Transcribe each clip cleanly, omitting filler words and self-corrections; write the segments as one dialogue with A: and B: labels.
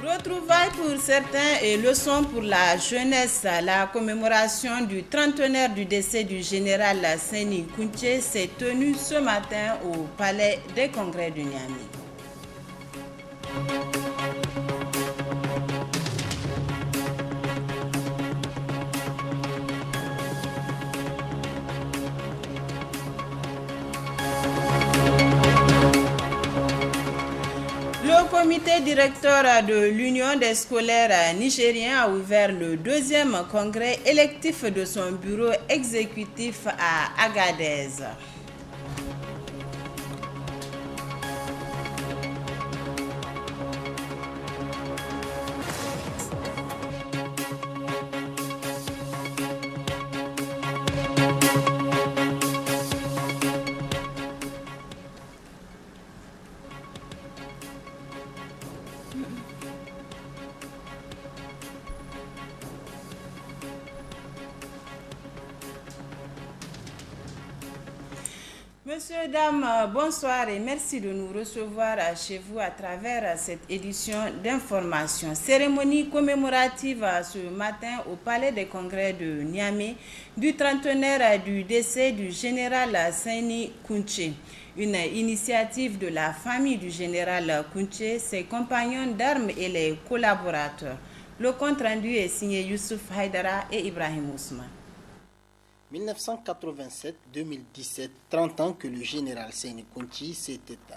A: Retrouvailles pour certains et leçons pour la jeunesse. La commémoration du trentenaire du décès du général Seni Kunche s'est tenue ce matin au Palais des Congrès de Niamey. Le comité directeur de l'Union des scolaires nigériens a ouvert le deuxième congrès électif de son bureau exécutif à Agadez. Monsieur, dames, bonsoir et merci de nous recevoir chez vous à travers cette édition d'information. Cérémonie commémorative ce matin au Palais des Congrès de Niamey du trentenaire du décès du général Seni Kunche. Une initiative de la famille du général Kunche, ses compagnons d'armes et les collaborateurs. Le compte rendu est signé Youssouf Haïdara et Ibrahim Ousmane.
B: 1987-2017, 30 ans que le général Seni Kunche s'est éteint.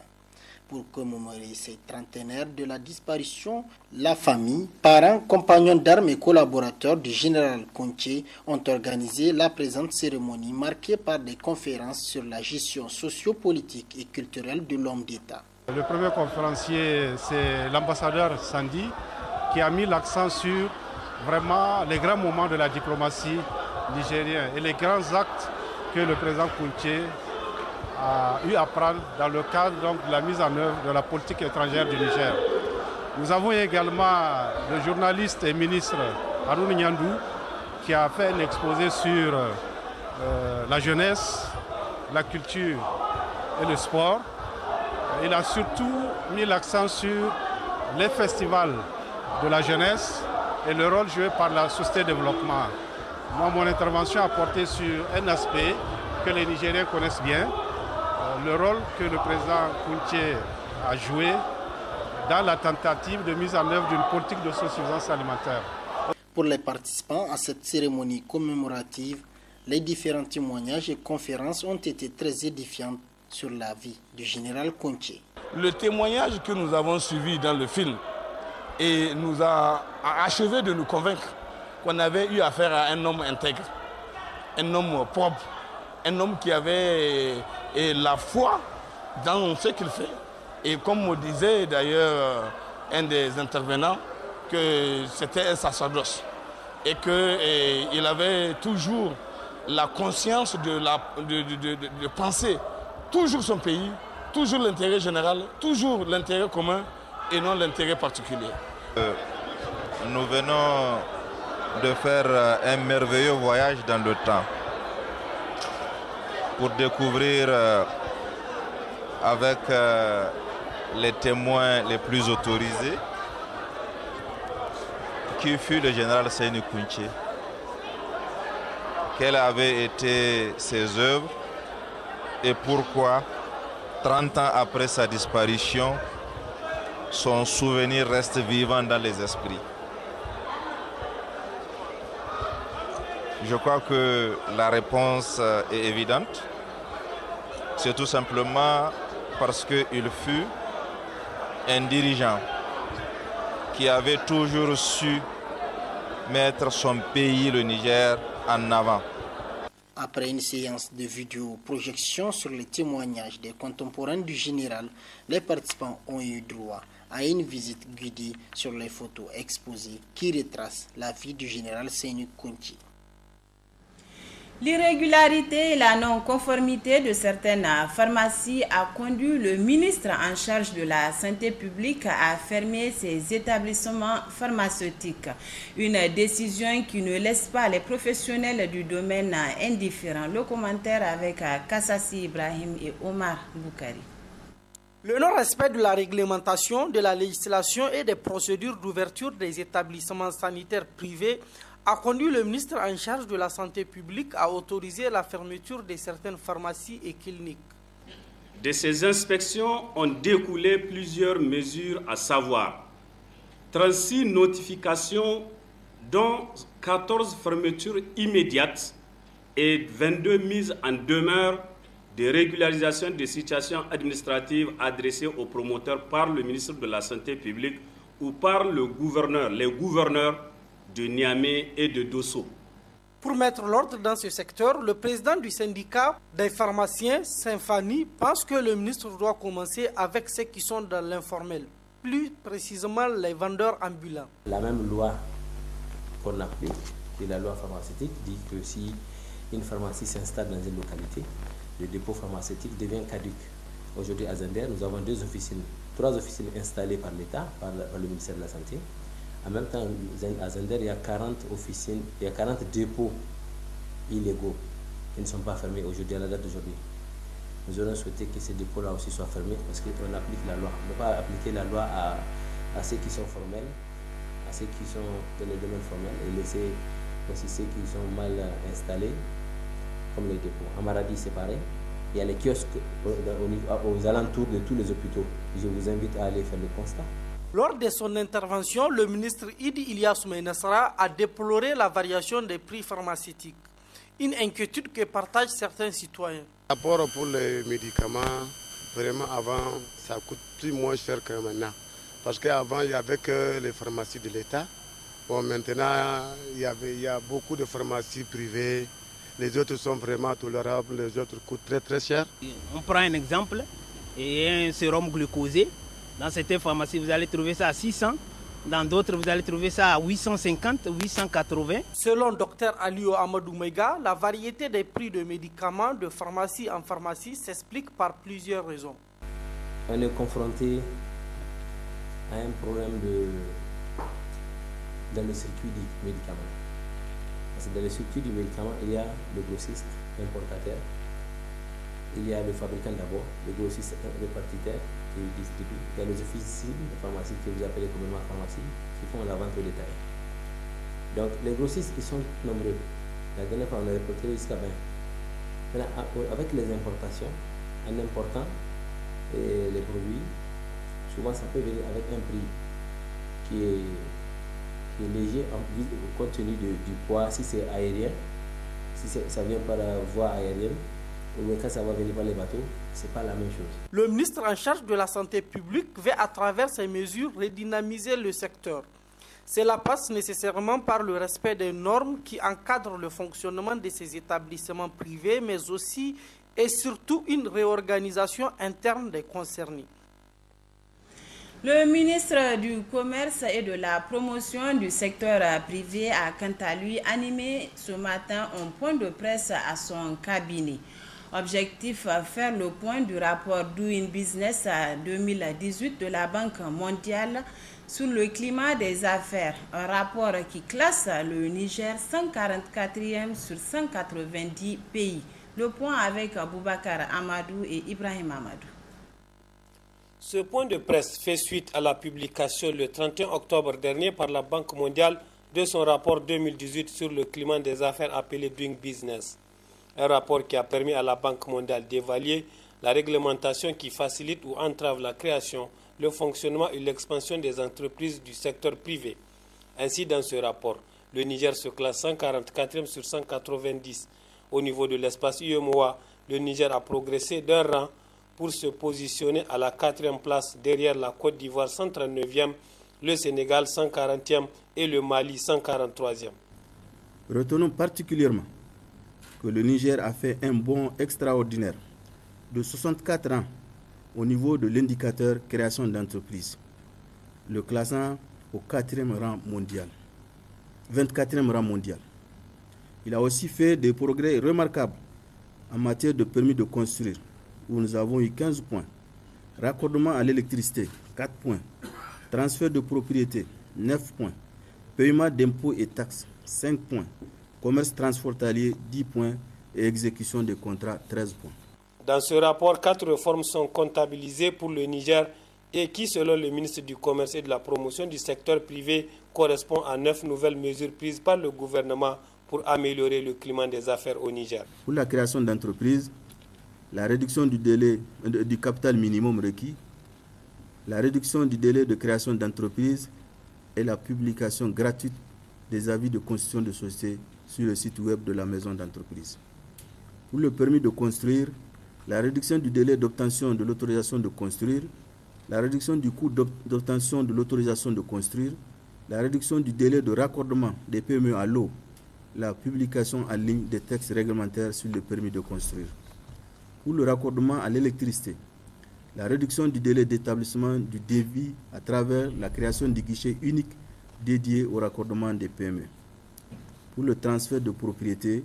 B: Pour commémorer ces trentenaires de la disparition, la famille, parents, compagnons d'armes et collaborateurs du général Kunche ont organisé la présente cérémonie marquée par des conférences sur la gestion socio-politique et culturelle de l'homme d'État.
C: Le premier conférencier, c'est l'ambassadeur Sandi, qui a mis l'accent sur vraiment les grands moments de la diplomatie nigérien et les grands actes que le président Kunche a eu à prendre dans le cadre donc, de la mise en œuvre de la politique étrangère du Niger. Nous avons également le journaliste et ministre Haroun Nyandou qui a fait un exposé sur la jeunesse, la culture et le sport. Il a surtout mis l'accent sur les festivals de la jeunesse et le rôle joué par la société de développement. Moi, mon intervention a porté sur un aspect que les Nigériens connaissent bien, le rôle que le président Kunche a joué dans la tentative de mise en œuvre d'une politique de suffisance alimentaire.
B: Pour les participants à cette cérémonie commémorative, les différents témoignages et conférences ont été très édifiants sur la vie du général Kunche.
D: Le témoignage que nous avons suivi dans le film nous a achevé de nous convaincre qu'on avait eu affaire à un homme intègre, un homme propre, un homme qui avait la foi dans ce qu'il fait. Et comme me disait d'ailleurs un des intervenants, que c'était un sacerdoce et qu'il avait toujours la conscience de penser toujours son pays, toujours l'intérêt général, toujours l'intérêt commun et non l'intérêt particulier.
E: Nous venons de faire un merveilleux voyage dans le temps pour découvrir avec les témoins les plus autorisés qui fut le général Seni Kunche, quelles avaient été ses œuvres et pourquoi 30 ans après sa disparition son souvenir reste vivant dans les esprits. Je crois que la réponse est évidente. C'est tout simplement parce qu'il fut un dirigeant qui avait toujours su mettre son pays, le Niger, en avant.
B: Après une séance de vidéoprojection sur les témoignages des contemporains du général, les participants ont eu droit à une visite guidée sur les photos exposées qui retracent la vie du général Seni Kunche.
A: L'irrégularité et la non-conformité de certaines pharmacies a conduit le ministre en charge de la santé publique à fermer ses établissements pharmaceutiques. Une décision qui ne laisse pas les professionnels du domaine indifférents. Le commentaire avec Kassassi Ibrahim et Omar Boukari.
F: Le non-respect de la réglementation, de la législation et des procédures d'ouverture des établissements sanitaires privés a conduit le ministre en charge de la santé publique à autoriser la fermeture de certaines pharmacies et cliniques.
G: De ces inspections ont découlé plusieurs mesures, à savoir 36 notifications, dont 14 fermetures immédiates et 22 mises en demeure de régularisation des situations administratives adressées aux promoteurs par le ministre de la Santé publique ou par les gouverneurs de Niamey et de Dosso.
F: Pour mettre l'ordre dans ce secteur, le président du syndicat des pharmaciens, Symphanie, pense que le ministre doit commencer avec ceux qui sont dans l'informel, plus précisément les vendeurs ambulants.
H: La même loi qu'on applique, qui est la loi pharmaceutique, dit que si une pharmacie s'installe dans une localité, le dépôt pharmaceutique devient caduc. Aujourd'hui à Zender, nous avons 3 officines installées par l'État, par le ministère de la Santé. En même temps, à Zender, il y a 40 officines, il y a 40 dépôts illégaux qui ne sont pas fermés aujourd'hui, à la date d'aujourd'hui. Nous aurions souhaité que ces dépôts-là aussi soient fermés parce qu'on applique la loi. On ne peut pas appliquer la loi à ceux qui sont formels, à ceux qui sont dans le domaine formel et laisser aussi ceux qui sont mal installés, comme les dépôts. En Maradi, c'est pareil. Il y a les kiosques aux alentours de tous les hôpitaux. Je vous invite à aller faire le constat.
F: Lors de son intervention, le ministre Idi Ilyas Meinassara a déploré la variation des prix pharmaceutiques, une inquiétude que partagent certains citoyens.
I: D'abord pour les médicaments, vraiment avant, ça coûte plus moins cher que maintenant. Parce qu'avant, il n'y avait que les pharmacies de l'État. Bon, maintenant, il y a beaucoup de pharmacies privées. Les autres sont vraiment tolérables, les autres coûtent très très cher.
J: On prend un exemple, et un sérum glucosé. Dans certaines pharmacies, vous allez trouver ça à 600. Dans d'autres, vous allez trouver ça à 850, 880.
F: Selon Dr Aliou Amadou Mega, la variété des prix de médicaments de pharmacie en pharmacie s'explique par plusieurs raisons.
H: On est confronté à un problème dans le circuit du médicament. Parce que dans le circuit du médicament, il y a le grossiste, l'importateur, il y a le fabricant d'abord, le grossiste répartiteur qui distribue, il y a les officines de pharmacie que vous appelez communément pharmacie qui font la vente au détail. Donc les grossistes, ils sont nombreux. La dernière fois, on a reporté jusqu'à 20. Maintenant, avec les importations, en important les produits, souvent ça peut venir avec un prix qui est léger compte tenu du poids, si c'est aérien, si ça vient par la voie aérienne, ou quand ça va venir par les bateaux, ce n'est pas la même chose.
F: Le ministre en charge de la santé publique veut à travers ces mesures redynamiser le secteur. Cela passe nécessairement par le respect des normes qui encadrent le fonctionnement de ces établissements privés, mais aussi et surtout une réorganisation interne des concernés.
A: Le ministre du Commerce et de la Promotion du secteur privé a quant à lui animé ce matin un point de presse à son cabinet. Objectif, faire le point du rapport Doing Business 2018 de la Banque mondiale sur le climat des affaires. Un rapport qui classe le Niger 144e sur 190 pays. Le point avec Boubacar Amadou et Ibrahim Amadou.
K: Ce point de presse fait suite à la publication le 31 octobre dernier par la Banque mondiale de son rapport 2018 sur le climat des affaires appelé Doing Business. Un rapport qui a permis à la Banque mondiale d'évaluer la réglementation qui facilite ou entrave la création, le fonctionnement et l'expansion des entreprises du secteur privé. Ainsi, dans ce rapport, le Niger se classe 144e sur 190. Au niveau de l'espace UEMOA, le Niger a progressé d'un rang pour se positionner à la 4e place derrière la Côte d'Ivoire 139e, le Sénégal 140e et le Mali 143e.
L: Retenons particulièrement que le Niger a fait un bond extraordinaire de 64 rangs au niveau de l'indicateur création d'entreprises, le classant au 4e rang mondial, 24e rang mondial. Il a aussi fait des progrès remarquables en matière de permis de construire, où nous avons eu 15 points, raccordement à l'électricité, 4 points, transfert de propriété, 9 points, paiement d'impôts et taxes, 5 points, commerce transfrontalier, 10 points et exécution des contrats, 13 points.
K: Dans ce rapport, 4 réformes sont comptabilisées pour le Niger et qui, selon le ministre du Commerce et de la Promotion du secteur privé, correspond à 9 nouvelles mesures prises par le gouvernement pour améliorer le climat des affaires au Niger.
L: Pour la création d'entreprises, la réduction du délai du capital minimum requis, la réduction du délai de création d'entreprises et la publication gratuite des avis de constitution de société sur le site web de la maison d'entreprise. Pour le permis de construire, la réduction du délai d'obtention de l'autorisation de construire, la réduction du coût d'obtention de l'autorisation de construire, la réduction du délai de raccordement des PME à l'eau, la publication en ligne des textes réglementaires sur le permis de construire. Pour le raccordement à l'électricité, la réduction du délai d'établissement du devis à travers la création du guichet unique dédié au raccordement des PME. Pour le transfert de propriété,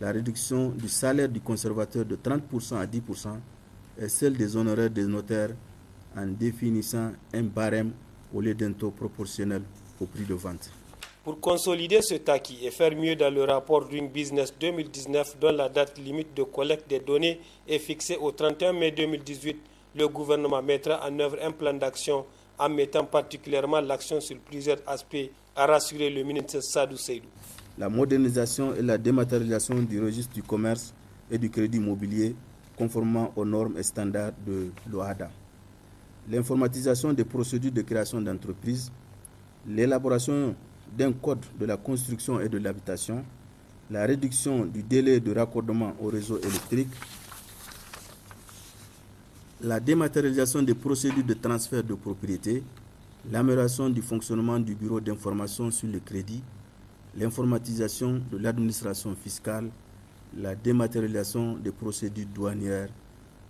L: la réduction du salaire du conservateur de 30% à 10% et celle des honoraires des notaires en définissant un barème au lieu d'un taux proportionnel au prix de vente.
K: Pour consolider cet acquis et faire mieux dans le rapport Doing Business 2019, dont la date limite de collecte des données est fixée au 31 mai 2018, le gouvernement mettra en œuvre un plan d'action en mettant particulièrement l'action sur plusieurs aspects, a rassuré le ministre Sadou Seydou.
L: La modernisation et la dématérialisation du registre du commerce et du crédit immobilier conformément aux normes et standards de l'OHADA. L'informatisation des procédures de création d'entreprises, l'élaboration d'un code de la construction et de l'habitation, la réduction du délai de raccordement au réseau électrique, la dématérialisation des procédures de transfert de propriété, l'amélioration du fonctionnement du bureau d'information sur le crédit, l'informatisation de l'administration fiscale, la dématérialisation des procédures douanières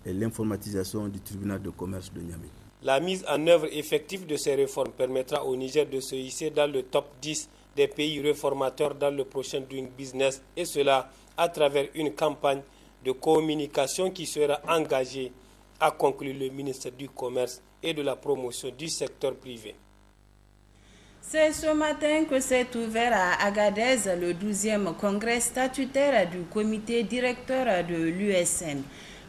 L: et l'informatisation du tribunal de commerce de Niamey.
K: La mise en œuvre effective de ces réformes permettra au Niger de se hisser dans le top 10 des pays réformateurs dans le prochain Doing Business, et cela à travers une campagne de communication qui sera engagée, a conclu le ministre du Commerce et de la Promotion du secteur privé.
A: C'est ce matin que s'est ouvert à Agadez le 12e congrès statutaire du comité directeur de l'USN.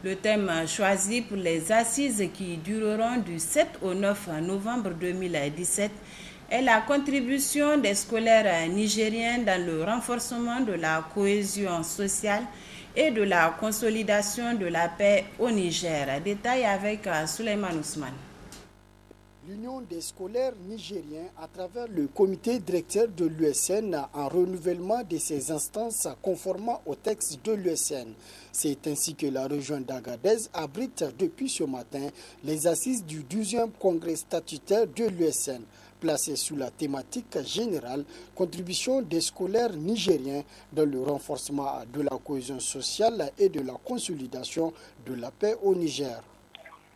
A: Le thème choisi pour les assises qui dureront du 7 au 9 novembre 2017 est la contribution des scolaires nigériens dans le renforcement de la cohésion sociale et de la consolidation de la paix au Niger. Détail avec Souleymane Ousmane.
B: L'Union des scolaires nigériens, à travers le comité directeur de l'USN, en renouvellement de ses instances conformément au texte de l'USN. C'est ainsi que la région d'Agadez abrite depuis ce matin les assises du 12e congrès statutaire de l'USN, placé sous la thématique générale « Contribution des scolaires nigériens dans le renforcement de la cohésion sociale et de la consolidation de la paix au Niger ».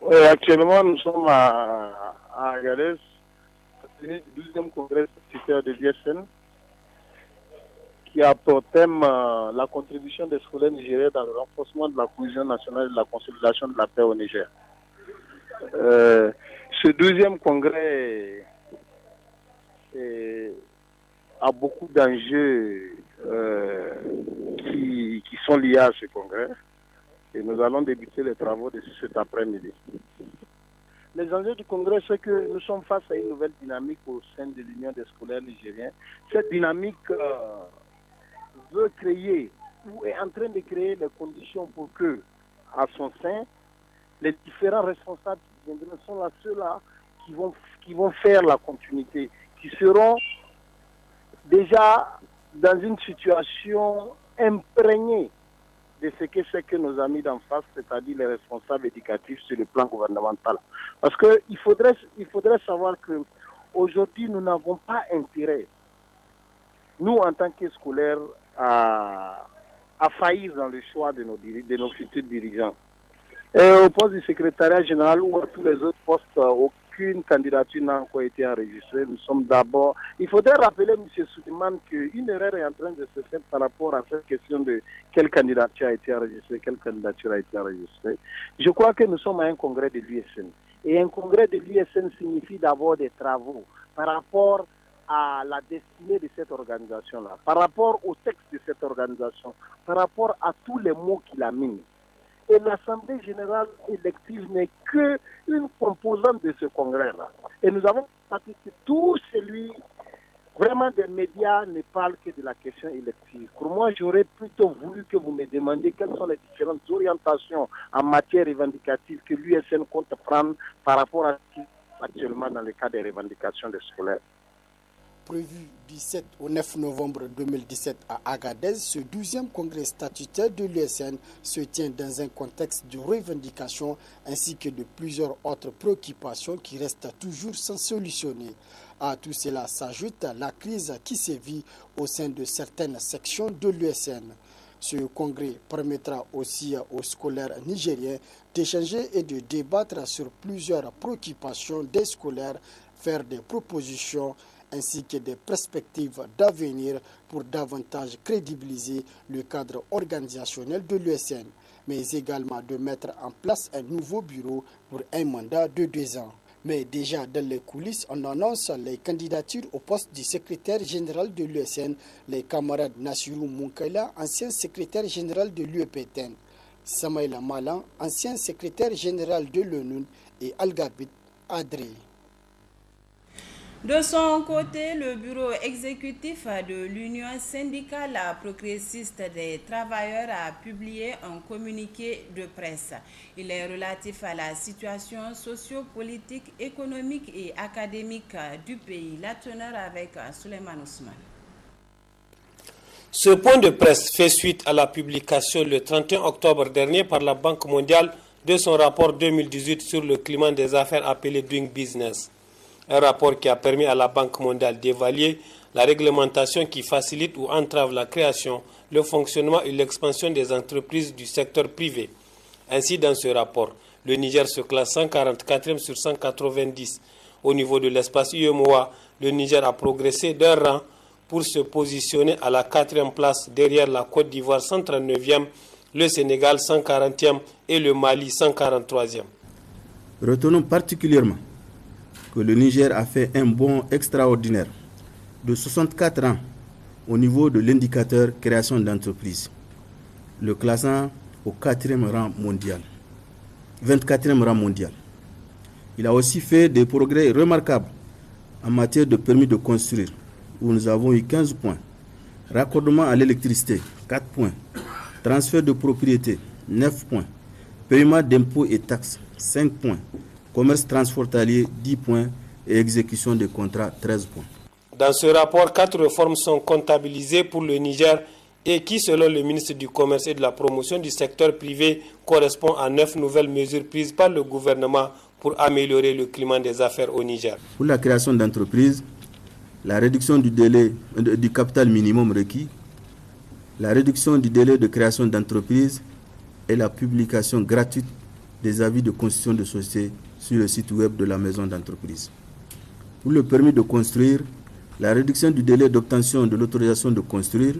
M: Oui, actuellement, nous sommes à Agadez, le 12e congrès statutaire de l'USN, qui a pour thème la contribution des scolaires nigériens dans le renforcement de la cohésion nationale et de la consolidation de la paix au Niger. Ce 12e congrès a beaucoup d'enjeux qui sont liés à ce congrès. Et nous allons débuter les travaux de cet après-midi. Les enjeux du congrès, c'est que nous sommes face à une nouvelle dynamique au sein de l'Union des scolaires nigériens. Cette dynamique veut créer, ou est en train de créer les conditions pour que, à son sein, les différents responsables qui viendront sont là ceux-là qui vont faire la continuité, qui seront déjà dans une situation imprégnée de ce que c'est que nos amis d'en face, c'est-à-dire les responsables éducatifs sur le plan gouvernemental. Parce qu'il faudrait savoir qu'aujourd'hui, nous n'avons pas intérêt, nous en tant que scolaires, à faillir dans le choix de nos futurs dirigeants. Et au poste du secrétariat général ou à tous les autres postes, aucune candidature n'a encore été enregistrée. Nous sommes d'abord... Il faudrait rappeler, M. Souleymane, qu'une erreur est en train de se faire par rapport à cette question de quelle candidature a été enregistrée, quelle candidature a été enregistrée. Je crois que nous sommes à un congrès de l'USN. Et un congrès de l'USN signifie d'abord des travaux par rapport à la destinée de cette organisation-là, par rapport au texte de cette organisation, par rapport à tous les mots qui la minent. Et l'Assemblée générale élective n'est qu'une composante de ce congrès-là. Et nous avons constaté que tout celui vraiment des médias ne parle que de la question élective. Pour moi, j'aurais plutôt voulu que vous me demandiez quelles sont les différentes orientations en matière revendicative que l'USN compte prendre par rapport à ce qui est actuellement dans le cas des revendications des scolaires.
B: Prévu du 7 au 9 novembre 2017 à Agadez, ce 12e congrès statutaire de l'USN se tient dans un contexte de revendication ainsi que de plusieurs autres préoccupations qui restent toujours sans solutionner. À tout cela s'ajoute la crise qui sévit au sein de certaines sections de l'USN. Ce congrès permettra aussi aux scolaires nigériens d'échanger et de débattre sur plusieurs préoccupations des scolaires, faire des propositions ainsi que des perspectives d'avenir pour davantage crédibiliser le cadre organisationnel de l'USN, mais également de mettre en place un nouveau bureau pour un mandat de 2 ans. Mais déjà dans les coulisses, on annonce les candidatures au poste du secrétaire général de l'USN, les camarades Nassirou Moukaila, ancien secrétaire général de l'UEPTN, Samaïla Malan, ancien secrétaire général de l'ONU et Algabit Adré.
A: De son côté, le bureau exécutif de l'Union syndicale progressiste des travailleurs a publié un communiqué de presse. Il est relatif à la situation socio-politique, économique et académique du pays. La teneur avec Souleymane Ousmane.
K: Ce point de presse fait suite à la publication le 31 octobre dernier par la Banque mondiale de son rapport 2018 sur le climat des affaires appelé Doing Business. Un rapport qui a permis à la Banque mondiale d'évaluer la réglementation qui facilite ou entrave la création, le fonctionnement et l'expansion des entreprises du secteur privé. Ainsi, dans ce rapport, le Niger se classe 144e sur 190. Au niveau de l'espace UEMOA, le Niger a progressé d'un rang pour se positionner à la 4e place derrière la Côte d'Ivoire 139e, le Sénégal 140e et le Mali 143e.
L: Retenons particulièrement que le Niger a fait un bond extraordinaire de 64 ans au niveau de l'indicateur création d'entreprises, le classant au 4e rang mondial, 24e rang mondial. Il a aussi fait des progrès remarquables en matière de permis de construire, où nous avons eu 15 points, raccordement à l'électricité, 4 points, transfert de propriété, 9 points, paiement d'impôts et taxes, 5 points, commerce transfrontalier, 10 points et exécution des contrats, 13 points.
K: Dans ce rapport, 4 réformes sont comptabilisées pour le Niger et qui, selon le ministre du Commerce et de la Promotion du secteur privé, correspond à 9 nouvelles mesures prises par le gouvernement pour améliorer le climat des affaires au Niger.
L: Pour la création d'entreprises, la réduction du délai du capital minimum requis, la réduction du délai de création d'entreprises et la publication gratuite des avis de constitution de société sur le site web de la maison d'entreprise. Pour le permis de construire, la réduction du délai d'obtention de l'autorisation de construire,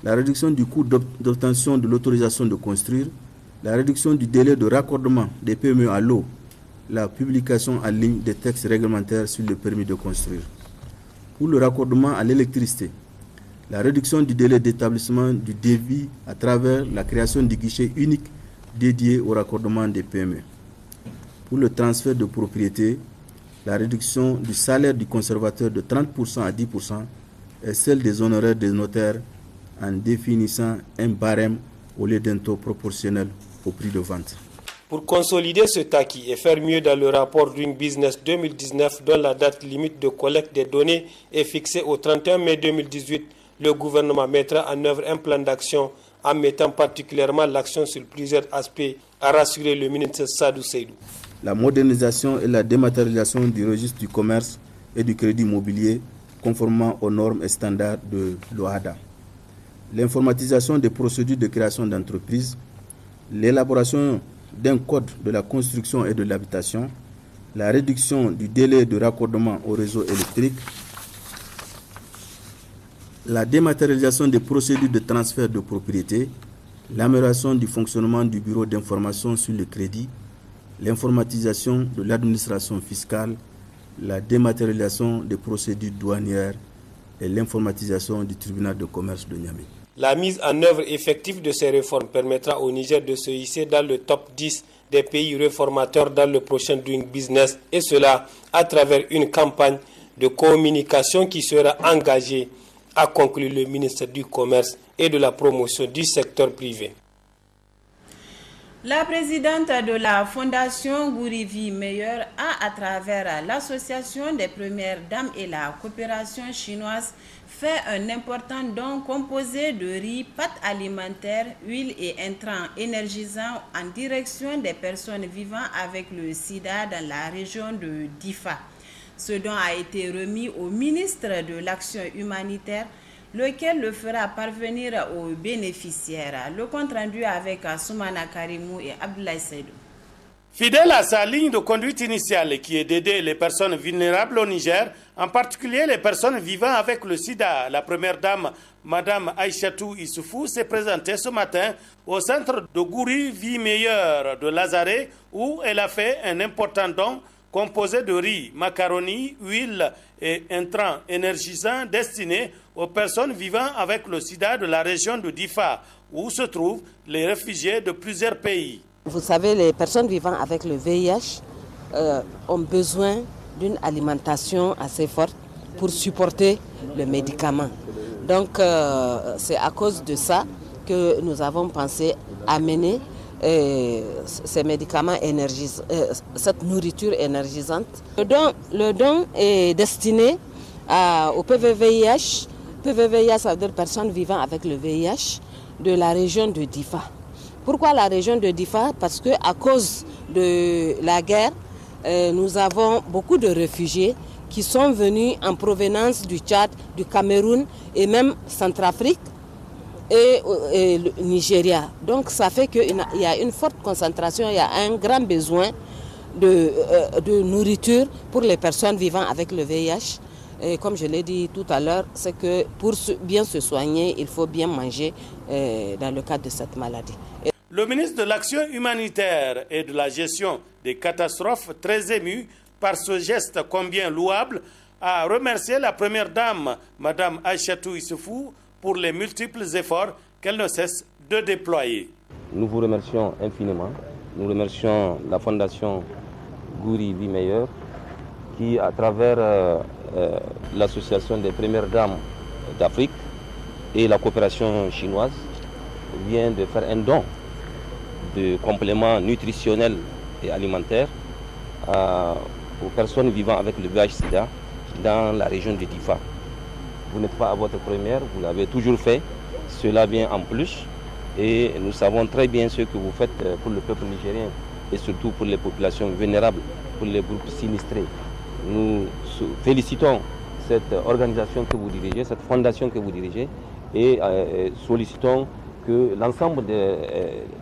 L: la réduction du coût d'obtention de l'autorisation de construire, la réduction du délai de raccordement des PME à l'eau, la publication en ligne des textes réglementaires sur le permis de construire. Pour le raccordement à l'électricité, la réduction du délai d'établissement du devis à travers la création du guichet unique dédié au raccordement des PME. Pour le transfert de propriété, la réduction du salaire du conservateur de 30% à 10% et celle des honoraires des notaires en définissant un barème au lieu d'un taux proportionnel au prix de vente.
K: Pour consolider ce acquis et faire mieux dans le rapport Doing Business 2019, dont la date limite de collecte des données est fixée au 31 mai 2018, le gouvernement mettra en œuvre un plan d'action en mettant particulièrement l'action sur plusieurs aspects, a rassuré le ministre Sadou Seydou.
L: La modernisation et la dématérialisation du registre du commerce et du crédit immobilier conformément aux normes et standards de l'OHADA. L'informatisation des procédures de création d'entreprises, l'élaboration d'un code de la construction et de l'habitation, la réduction du délai de raccordement au réseau électrique, la dématérialisation des procédures de transfert de propriété, l'amélioration du fonctionnement du bureau d'information sur le crédit, l'informatisation de l'administration fiscale, la dématérialisation des procédures douanières et l'informatisation du tribunal de commerce de Niamey.
K: La mise en œuvre effective de ces réformes permettra au Niger de se hisser dans le top 10 des pays réformateurs dans le prochain Doing Business, et cela à travers une campagne de communication qui sera engagée, a conclu le ministre du Commerce et de la promotion du secteur privé.
A: La présidente de la Fondation Gourivi Meilleur a, à travers l'Association des Premières Dames et la coopération chinoise, fait un important don composé de riz, pâtes alimentaires, huile et intrants énergisants en direction des personnes vivant avec le sida dans la région de Difa. Ce don a été remis au ministre de l'Action humanitaire, lequel le fera parvenir aux bénéficiaires. Le compte rendu avec Soumana Karimou et Abdoulaye Seydou.
N: Fidèle à sa ligne de conduite initiale qui est d'aider les personnes vulnérables au Niger, en particulier les personnes vivant avec le sida, la première dame, Madame Aïchatou Issoufou, s'est présentée ce matin au centre de Gouri Vie Meilleure de Lazare, où elle a fait un important don composé de riz, macaroni, huile et intrants énergisants destinés aux personnes vivant avec le sida de la région de Difa, où se trouvent les réfugiés de plusieurs pays.
O: Vous savez, les personnes vivant avec le VIH ont besoin d'une alimentation assez forte pour supporter le médicament. Donc, c'est à cause de ça que nous avons pensé amener ces médicaments énergisants, cette nourriture énergisante. Le don est destiné au PVVIH. PVVIH, ça veut dire personnes vivant avec le VIH de la région de Difa. Pourquoi la région de Difa? Parce qu'à cause de la guerre, nous avons beaucoup de réfugiés qui sont venus en provenance du Tchad, du Cameroun et même Centrafrique et le Nigeria. Donc ça fait qu'il y a une forte concentration, il y a un grand besoin de nourriture pour les personnes vivant avec le VIH. Et comme je l'ai dit tout à l'heure, c'est que pour bien se soigner, il faut bien manger dans le cadre de cette maladie.
N: Le ministre de l'Action humanitaire et de la gestion des catastrophes, très ému par ce geste combien louable, a remercié la première dame, Madame Aïchatou Issoufou, pour les multiples efforts qu'elle ne cesse de déployer.
H: Nous vous remercions infiniment. Nous remercions la Fondation Gouri Vie Meilleure qui, à travers l'Association des Premières Dames d'Afrique et la coopération chinoise, vient de faire un don de compléments nutritionnels et alimentaires aux personnes vivant avec le VIH-Sida dans la région de Difa. Vous n'êtes pas à votre première, vous l'avez toujours fait. Cela vient en plus et nous savons très bien ce que vous faites pour le peuple nigérien et surtout pour les populations vulnérables, pour les groupes sinistrés. Nous félicitons cette organisation que vous dirigez, cette fondation que vous dirigez et sollicitons que l'ensemble de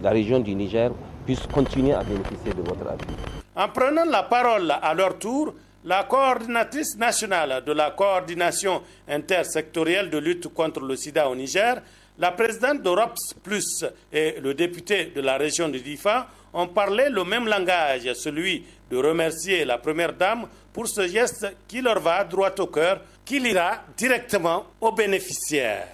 H: la région du Niger puisse continuer à bénéficier de votre appui.
N: En prenant la parole à leur tour, la coordinatrice nationale de la coordination intersectorielle de lutte contre le sida au Niger, la présidente d'Europs Plus et le député de la région de Difa ont parlé le même langage, celui de remercier la première dame pour ce geste qui leur va droit au cœur, qui ira directement aux bénéficiaires.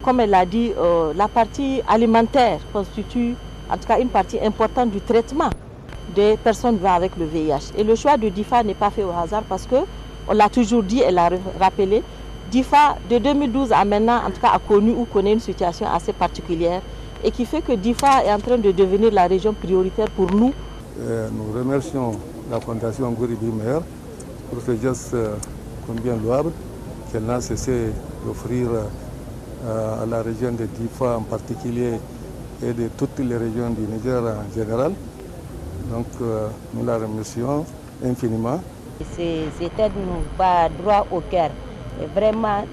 P: Comme elle l'a dit, la partie alimentaire constitue en tout cas une partie importante du traitement des personnes vivant avec le VIH. Et le choix de Difa n'est pas fait au hasard parce que, on l'a toujours dit, elle l'a rappelé, Difa de 2012 à maintenant en tout cas a connu ou connaît une situation assez particulière et qui fait que Difa est en train de devenir la région prioritaire pour nous.
Q: Nous remercions la Fondation Gouri Vie Meilleure pour ce geste combien louable qu'elle n'a cessé d'offrir à la région de Difa en particulier et de toutes les régions du Niger en général. Donc nous la remercions infiniment.
R: Cette aide nous va droit au cœur. Et vraiment,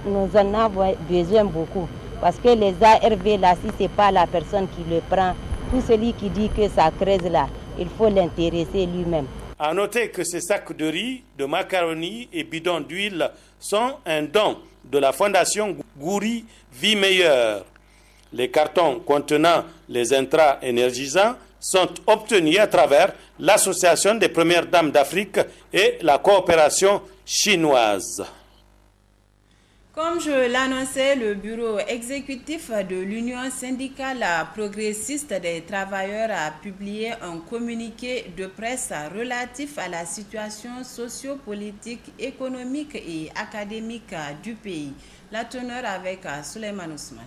R: nous en avons besoin beaucoup. Parce que les ARV, là, si ce n'est pas la personne qui le prend, tout celui qui dit que ça creuse là, il faut l'intéresser lui-même.
N: À noter que ces sacs de riz, de macaroni et bidons d'huile sont un don de la Fondation Gouri Vie Meilleure. Les cartons contenant les intrants énergisants sont obtenus à travers l'Association des Premières Dames d'Afrique et la coopération chinoise.
A: Comme je l'annonçais, le bureau exécutif de l'Union syndicale progressiste des travailleurs a publié un communiqué de presse relatif à la situation socio-politique, économique et académique du pays. La teneur avec Souleymane Ousmane.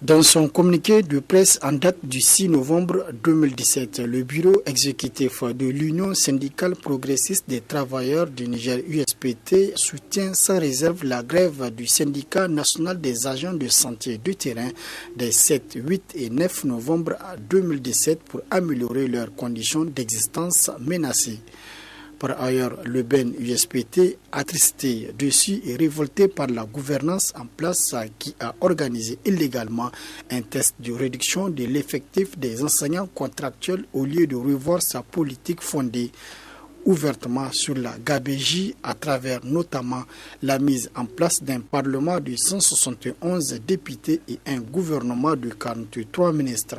B: Dans son communiqué de presse en date du 6 novembre 2017, le bureau exécutif de l'Union syndicale progressiste des travailleurs du Niger USPT soutient sans réserve la grève du syndicat national des agents de santé de terrain des 7, 8 et 9 novembre 2017 pour améliorer leurs conditions d'existence menacées. Par ailleurs, le BEN USPT, attristé, déçu et révolté par la gouvernance en place qui a organisé illégalement un test de réduction de l'effectif des enseignants contractuels au lieu de revoir sa politique fondée ouvertement sur la gabegie à travers notamment la mise en place d'un parlement de 171 députés et un gouvernement de 43 ministres.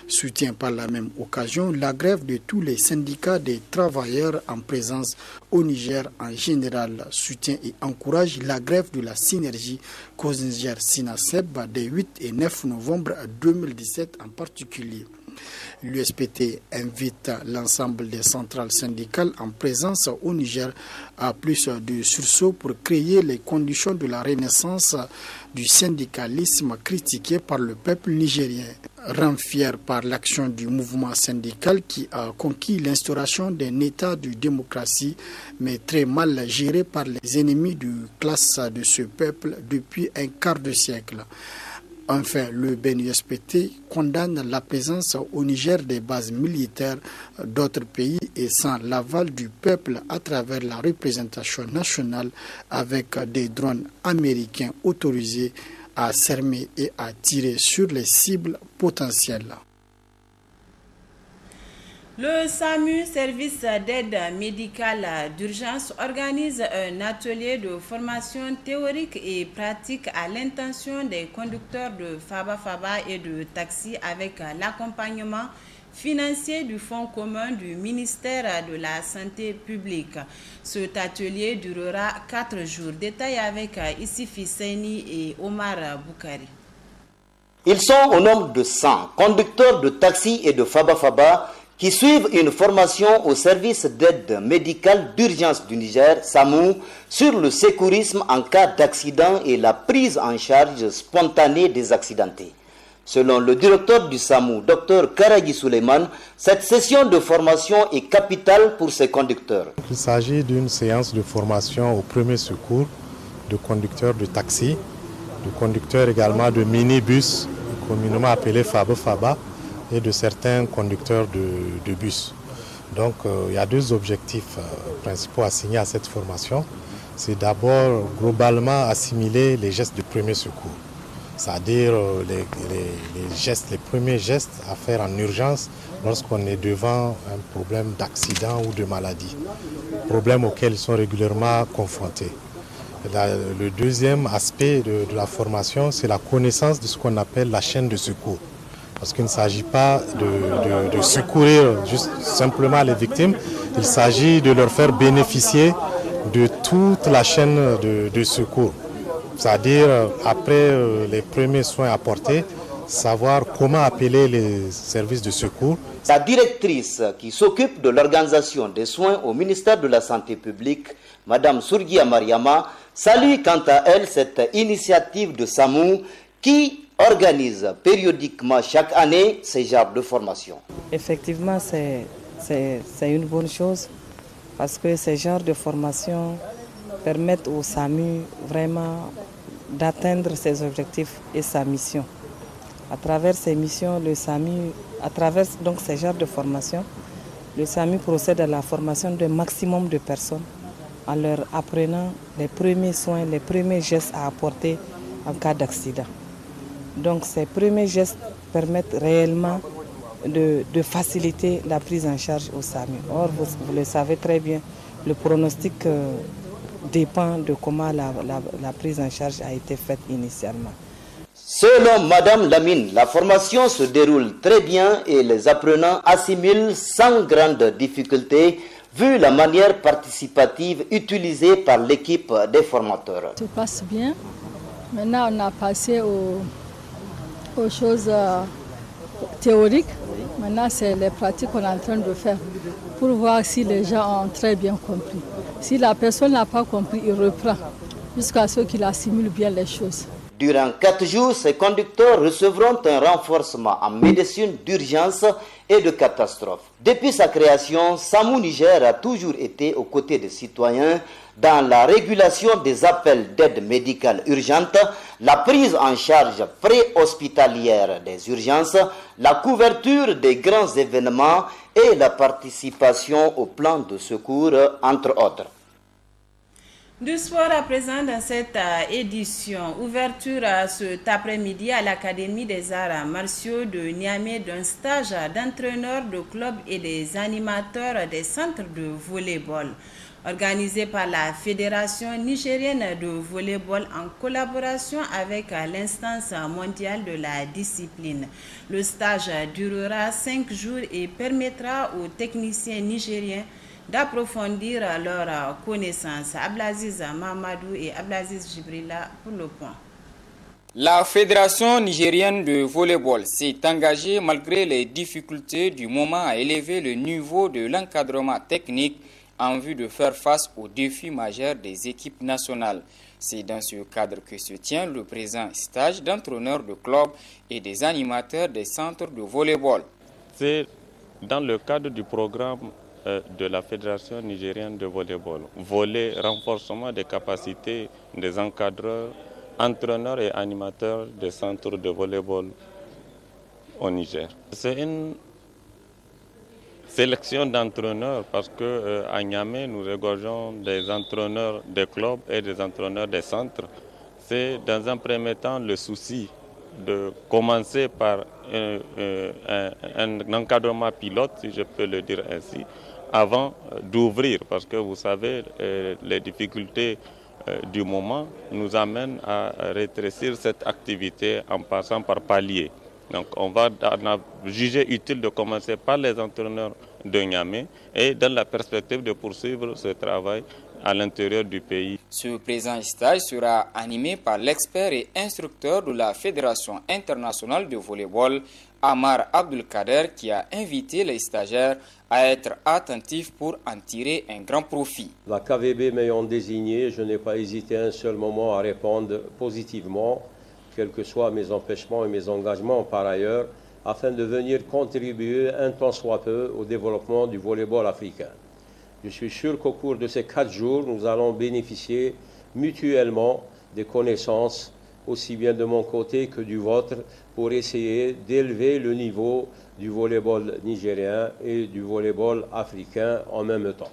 B: Soutient par la même occasion la grève de tous les syndicats des travailleurs en présence au Niger en général. Soutient et encourage la grève de la synergie Cause Niger Sinaseb des 8 et 9 novembre 2017 en particulier. L'USPT invite l'ensemble des centrales syndicales en présence au Niger à plus de sursaut pour créer les conditions de la renaissance du syndicalisme critiqué par le peuple nigérien. Rend fier par l'action du mouvement syndical qui a conquis l'instauration d'un état de démocratie, mais très mal géré par les ennemis de classe de ce peuple depuis un quart de siècle. Enfin, le BNUSPT condamne la présence au Niger des bases militaires d'autres pays et sans l'aval du peuple à travers la représentation nationale avec des drones américains autorisés à s'armer et à tirer sur les cibles potentielles.
A: Le SAMU, service d'aide médicale d'urgence, organise un atelier de formation théorique et pratique à l'intention des conducteurs de Faba et de taxi avec l'accompagnement financier du Fonds commun du ministère de la Santé publique. Cet atelier durera 4 jours. Détail avec Issifi Seyni et Omar Boukari.
S: Ils sont au nombre de 100 conducteurs de taxi et de Faba qui suivent une formation au service d'aide médicale d'urgence du Niger, SAMU, sur le secourisme en cas d'accident et la prise en charge spontanée des accidentés. Selon le directeur du SAMU, Dr Karagi Suleiman, cette session de formation est capitale pour ces conducteurs.
T: Il s'agit d'une séance de formation au premier secours de conducteurs de taxi, de conducteurs également de minibus, communément appelés Faba, et de certains conducteurs de bus. Donc il y a 2 objectifs principaux assignés à cette formation. C'est d'abord globalement assimiler les gestes de premier secours, c'est-à-dire les premiers gestes à faire en urgence lorsqu'on est devant un problème d'accident ou de maladie, problème auquel ils sont régulièrement confrontés. Le deuxième aspect de la formation, c'est la connaissance de ce qu'on appelle la chaîne de secours. Parce qu'il ne s'agit pas de secourir juste simplement les victimes, il s'agit de leur faire bénéficier de toute la chaîne de secours. C'est-à-dire, après les premiers soins apportés, savoir comment appeler les services de secours.
S: La directrice qui s'occupe de l'organisation des soins au ministère de la Santé publique, Mme Sourgia Mariama, salue quant à elle cette initiative de SAMU qui organise périodiquement chaque année ces genres de formation.
U: Effectivement, c'est une bonne chose parce que ces genres de formation permettent au SAMU vraiment d'atteindre ses objectifs et sa mission. À travers ces missions, le SAMU, à travers donc ces genres de formation, le SAMU procède à la formation d'un maximum de personnes en leur apprenant les premiers soins, les premiers gestes à apporter en cas d'accident. Donc ces premiers gestes permettent réellement de faciliter la prise en charge au SAMU. Or, vous le savez très bien, le pronostic dépend de comment la prise en charge a été faite initialement.
S: Selon Mme Lamine, la formation se déroule très bien et les apprenants assimilent sans grande difficulté vu la manière participative utilisée par l'équipe des formateurs.
C: Ça passe bien. Maintenant, on a passé aux choses théoriques. Maintenant, c'est les pratiques qu'on est en train de faire pour voir si les gens ont très bien compris. Si la personne n'a pas compris, il reprend jusqu'à ce qu'il assimile bien les choses.
S: Durant 4 jours, ces conducteurs recevront un renforcement en médecine d'urgence et de catastrophe. Depuis sa création, SAMU Niger a toujours été aux côtés des citoyens dans la régulation des appels d'aide médicale urgente, la prise en charge préhospitalière des urgences, la couverture des grands événements et la participation au plan de secours, entre autres.
A: Du sport à présent dans cette édition. Ouverture cet après-midi à l'Académie des arts martiaux de Niamey d'un stage d'entraîneurs de clubs et des animateurs des centres de volleyball. Organisé par la Fédération nigérienne de volleyball en collaboration avec l'instance mondiale de la discipline. Le stage durera 5 jours et permettra aux techniciens nigériens d'approfondir leurs connaissances. Ablaziz Mamadou et Ablaziz Jibrila pour le point.
V: La Fédération nigérienne de volleyball s'est engagée malgré les difficultés du moment à élever le niveau de l'encadrement technique en vue de faire face aux défis majeurs des équipes nationales. C'est dans ce cadre que se tient le présent stage d'entraîneurs de clubs et des animateurs des centres de volleyball.
W: C'est dans le cadre du programme de la Fédération nigérienne de volleyball. Volet renforcement des capacités des encadreurs, entraîneurs et animateurs des centres de volleyball au Niger. C'est une sélection d'entraîneurs parce qu'à Niamey, nous regorgeons des entraîneurs des clubs et des entraîneurs des centres. C'est dans un premier temps le souci de commencer par un encadrement pilote, si je peux le dire ainsi, avant d'ouvrir, parce que vous savez, les difficultés du moment nous amènent à rétrécir cette activité en passant par paliers. Donc on a jugé utile de commencer par les entraîneurs de Niamey et dans la perspective de poursuivre ce travail à l'intérieur du pays.
V: Ce présent stage sera animé par l'expert et instructeur de la Fédération internationale de volleyball, Amar Abdulkader, qui a invité les stagiaires à être attentifs pour en tirer un grand profit.
X: La KVB m'ayant désigné, je n'ai pas hésité un seul moment à répondre positivement, quels que soient mes empêchements et mes engagements par ailleurs, afin de venir contribuer un tant soit peu au développement du volleyball africain. Je suis sûr qu'au cours de ces 4 jours, nous allons bénéficier mutuellement des connaissances, aussi bien de mon côté que du vôtre, pour essayer d'élever le niveau du volleyball nigérien et du volleyball africain en même temps.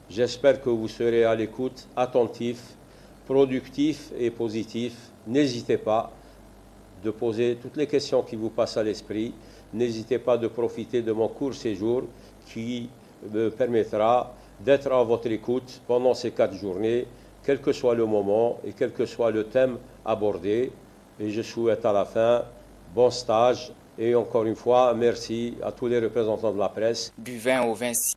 X: J'espère que vous serez à l'écoute, attentif, productif et positif. N'hésitez pas de poser toutes les questions qui vous passent à l'esprit. N'hésitez pas de profiter de mon court séjour qui me permettra d'être à votre écoute pendant ces 4 journées, quel que soit le moment et quel que soit le thème abordé. Et je souhaite à la fin bon stage et encore une fois, merci à tous les représentants de la presse.
V: Du 20 au 26,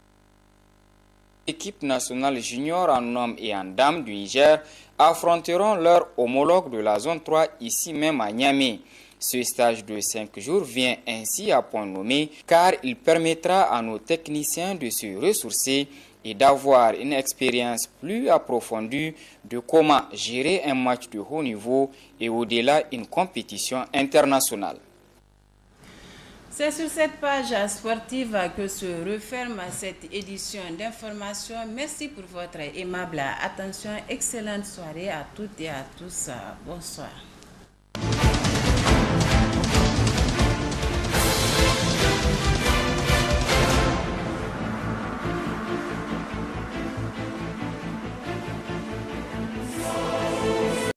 V: l'équipe nationale junior en hommes et en dames du Niger affronteront leurs homologues de la zone 3 ici même à Niamey. Ce stage de 5 jours vient ainsi à point nommé car il permettra à nos techniciens de se ressourcer et d'avoir une expérience plus approfondie de comment gérer un match de haut niveau et au-delà une compétition internationale.
A: C'est sur cette page sportive que se referme cette édition d'information. Merci pour votre aimable attention. Excellente soirée à toutes et à tous. Bonsoir.